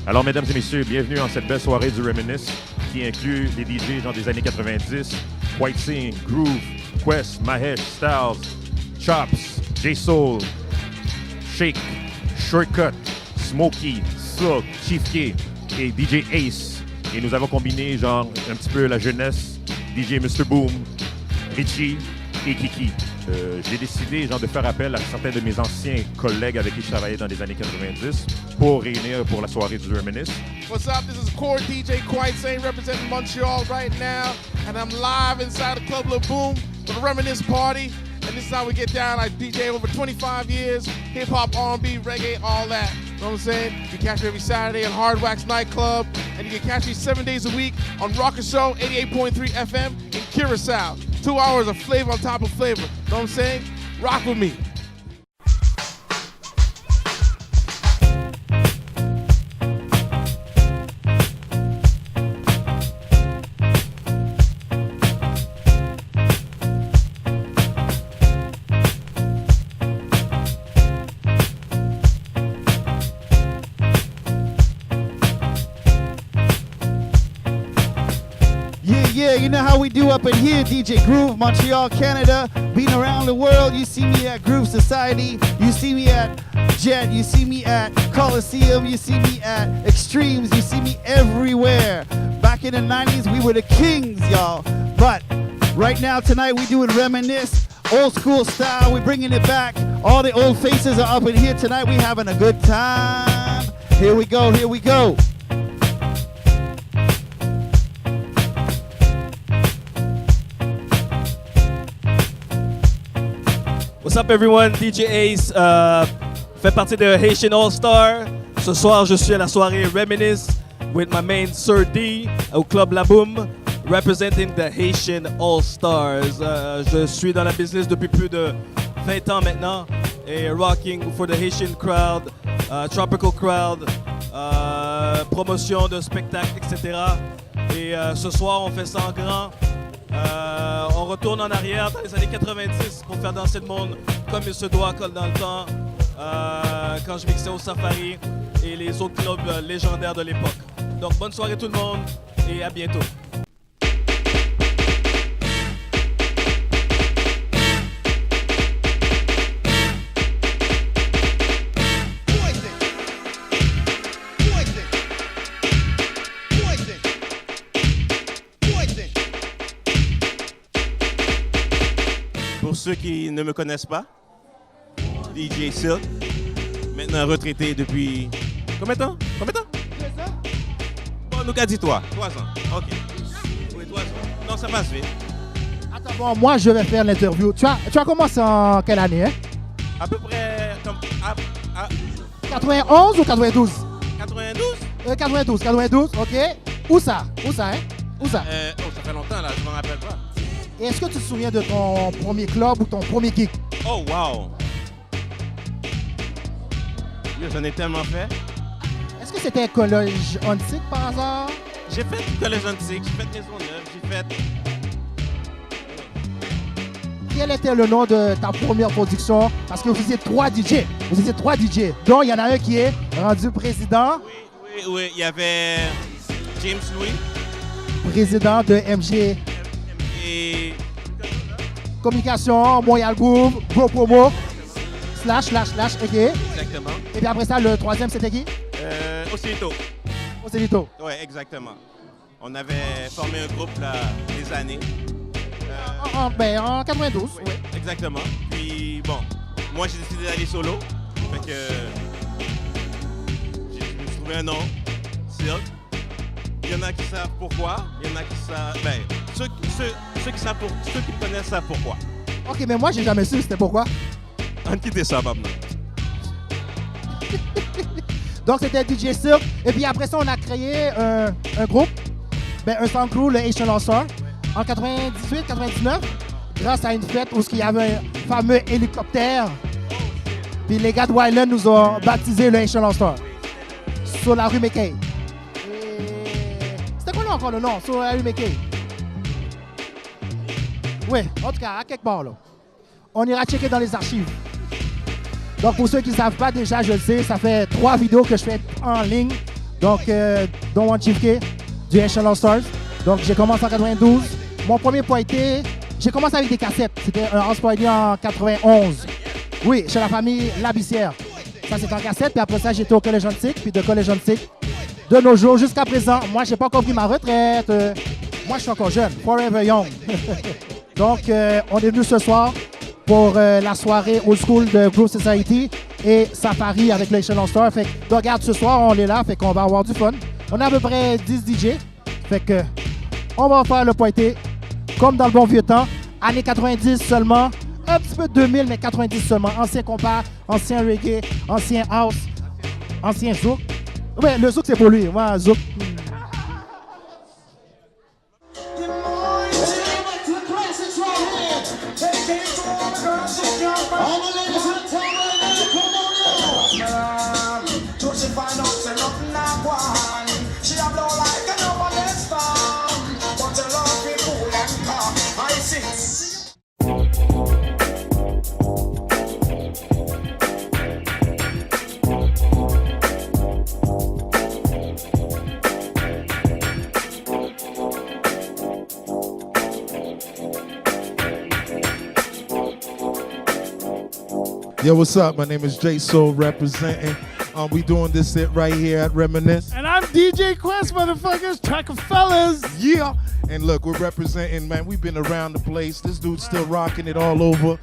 Alors, mesdames et messieurs, bienvenue en cette belle soirée du Reminisce qui inclut les DJ genre des années 90, Kwite Sane, Groove, Quest, Mahesh, Styles, Chops, J-Soul, Shake, Shortcut, Smokey, Sylk, Chief K et DJ Ace. Et nous avons combiné genre un petit peu la jeunesse, DJ Mr. Boom, Richie et Kiki. J'ai décidé genre de faire appel à certains de mes anciens collègues avec qui je travaillais dans les années 90 pour réunir pour la soirée du Reminisce. What's up? This is core DJ Kwite Sane representing Montreal right now, and I'm live inside the Club Laboom for the Reminisce party. And this is how we get down. I DJ over 25 years, hip hop, R&B, reggae, all that. You know what I'm saying? You can catch me every Saturday at Hard Wax Nightclub, and you can catch me 7 days a week on Rocker Show 88.3 FM in Curacao. 2 hours of flavor on top of flavor. You know what I'm saying? Rock with me. Yeah, you know how we do up in here, DJ Groove, Montreal, Canada, being around the world. You see me at Groove Society, you see me at Jet, you see me at Coliseum, you see me at Extremes, you see me everywhere. Back in the 90s, we were the kings, y'all. But right now, tonight, we doing Reminisce, old school style, we're bringing it back. All the old faces are up in here tonight, we having a good time. Here we go, here we go. What's up everyone, DJ Ace fait partie de Haitian All-Stars. Ce soir, je suis à la soirée Reminisce with my main Sir D au Club Laboom, representing the Haitian All-Stars. Je suis dans la business depuis plus de 20 ans maintenant et rocking for the Haitian crowd, tropical crowd, promotion de spectacles, etc. Et ce soir, on fait ça en grand. On retourne en arrière dans les années 90 pour faire danser le monde comme il se doit dans le temps, quand je mixais au Safari et les autres clubs légendaires de l'époque. Donc bonne soirée tout le monde et à bientôt. Pour ceux qui ne me connaissent pas, DJ Sylk, maintenant retraité depuis combien de temps? Combien de temps? 2 ans. Bon, nous qu'a dit toi? 3 ans. OK. Oui, 3 ans. Non, ça passe vite. Attends, bon, moi je vais faire l'interview. Tu as commencé en quelle année, hein? À peu près comme 91 ou 92? 92. 92, ok. Où ça, hein? Où ça? Oh, ça fait longtemps là, je m'en rappelle pas. Et est-ce que tu te souviens de ton premier club ou ton premier gig? Oh, wow! J'en ai tellement fait. Est-ce que c'était collège antique par hasard? J'ai fait collège antique, j'ai fait Maisonneuve, j'ai fait... Quel était le nom de ta première production? Parce que vous étiez 3 DJ. Vous étiez 3 DJ. Donc, il y en a un qui est rendu président. Oui, il y avait James Louis. Président de MG. Et... Communication, Montréal Groove, Pro Promo, slash, ok. Exactement. Et puis après ça, le troisième, c'était qui? Ocellito. Ocellito. Oui, exactement. On avait formé un groupe là, des années. En 92. Oui, exactement. Puis bon, moi j'ai décidé d'aller solo. Fait que je me suis trouvé un nom, Sylk. Il y en a qui savent pourquoi, il y en a qui savent. Ben, ceux qui me connaissent savent pourquoi. Ok, mais moi j'ai jamais su c'était pourquoi. On quitte ça maintenant. Donc c'était DJ Sylk. Et puis après ça, on a créé un groupe, un sound crew, le Haitian All-Stars, en 98, 99. grâce à une fête où il y avait un fameux hélicoptère. Puis les gars de Wyland nous ont baptisé le Haitian All-Stars sur la rue McKay. C'était quoi encore le nom sur la rue McKay? Oui, en tout cas, à quelque part là. On ira checker dans les archives. Donc pour ceux qui ne savent pas déjà, je le sais, ça fait 3 vidéos que je fais en ligne. Donc, dont One Chief K, du Haitian All-Stars. Donc j'ai commencé en 92. Mon premier pointé, j'ai commencé avec des cassettes. C'était un house party en 91. Oui, chez la famille Labissière. Ça, c'est en cassette. Puis après ça, j'étais au Collège Antique. Puis de Collège Antique, de nos jours jusqu'à présent, moi, j'ai pas encore pris ma retraite. Moi, je suis encore jeune. Forever young. Donc, on est venu ce soir pour la soirée Old School de Groove Society et Safari avec les Haitian All-Stars. Fait que, regarde, ce soir, on est là. Fait qu'on va avoir du fun. On a à peu près 10 DJ. Fait que, on va faire le pointé comme dans le bon vieux temps. Années 90 seulement. Un petit peu 2000, mais 90 seulement. Ancien compas, ancien reggae, ancien house, ancien zouk. Ouais, le zouk, c'est pour lui. Moi, zouk. Yo, what's up? My name is J Soul representing. We doing this shit right here at Reminisce. And I'm DJ Quest, motherfuckers. Track of fellas. Yeah. And look, we're representing, man. We've been around the place. This dude's still rocking it all over.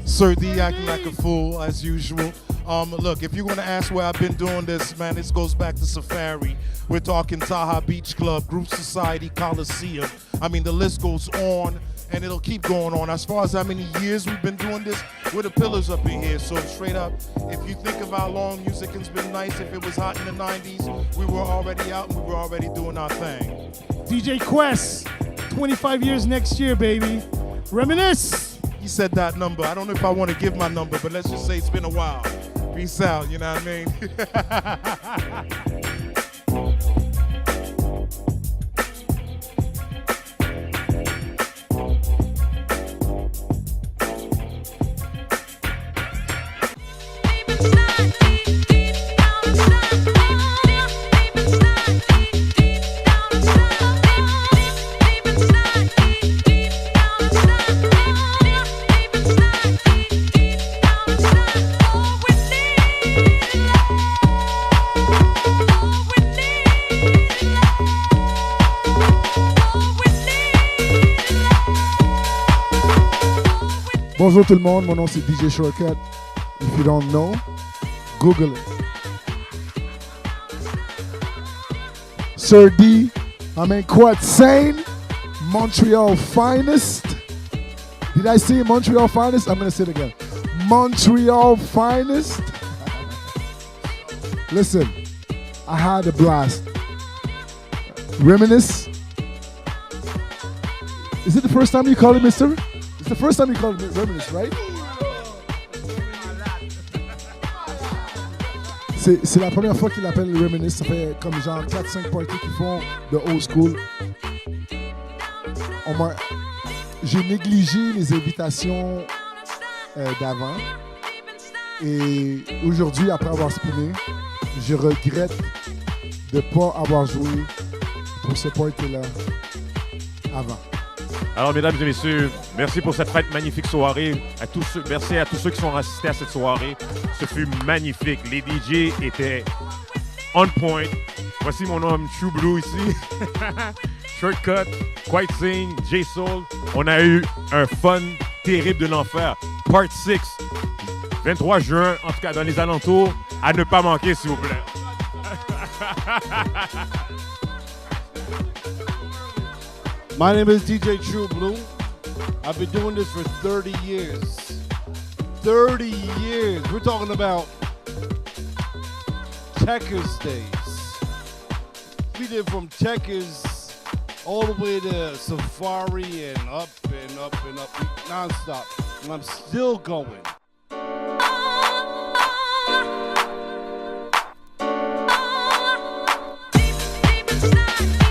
Sir D acting like a fool as usual. Look, if you're gonna ask where I've been doing this, man, this goes back to Safari. We're talking Taha Beach Club, Group Society, Coliseum. I mean, the list goes on. And it'll keep going on. As far as how many years we've been doing this, we're the pillars up in here. So straight up, if you think of how long music has been nice, if it was hot in the 90s, we were already out and we were already doing our thing. DJ Quest, 25 years next year, baby. Reminisce. He said that number. I don't know if I want to give my number, but let's just say it's been a while. Peace out, you know what I mean? Bonjour tout le monde, mon nom c'est DJ Shortcut. If you don't know, Google it. Sir D, I'm in Kwite Sane, Montreal finest. Did I say Montreal finest? I'm going to say it again. Montreal finest. Listen, I had a blast. Reminisce. Is it the first time you call it Mister? It's the first time you call it Reminisce, right? C'est la première fois qu'il appelle le Reminisce. Ça fait comme genre 4-5 parties qu'ils font de old school. J'ai négligé les invitations d'avant. Et aujourd'hui, après avoir spiné, je regrette de ne pas avoir joué pour ce party-là avant. Alors, mesdames et messieurs, merci pour cette magnifique soirée. Merci à tous ceux qui sont assistés à cette soirée. Ce fut magnifique. Les DJ étaient on point. Voici mon homme True Blue ici. Shortcut, Kwite Sane, J Soul. On a eu un fun terrible de l'enfer. Part 6, 23 juin, en tout cas dans les alentours. À ne pas manquer, s'il vous plaît. My name is DJ True Blue. I've been doing this for 30 years. 30 years. We're talking about Checkers days. We did from Checkers all the way to Safari and up and up and up. nonstop, and I'm still going. Deep inside.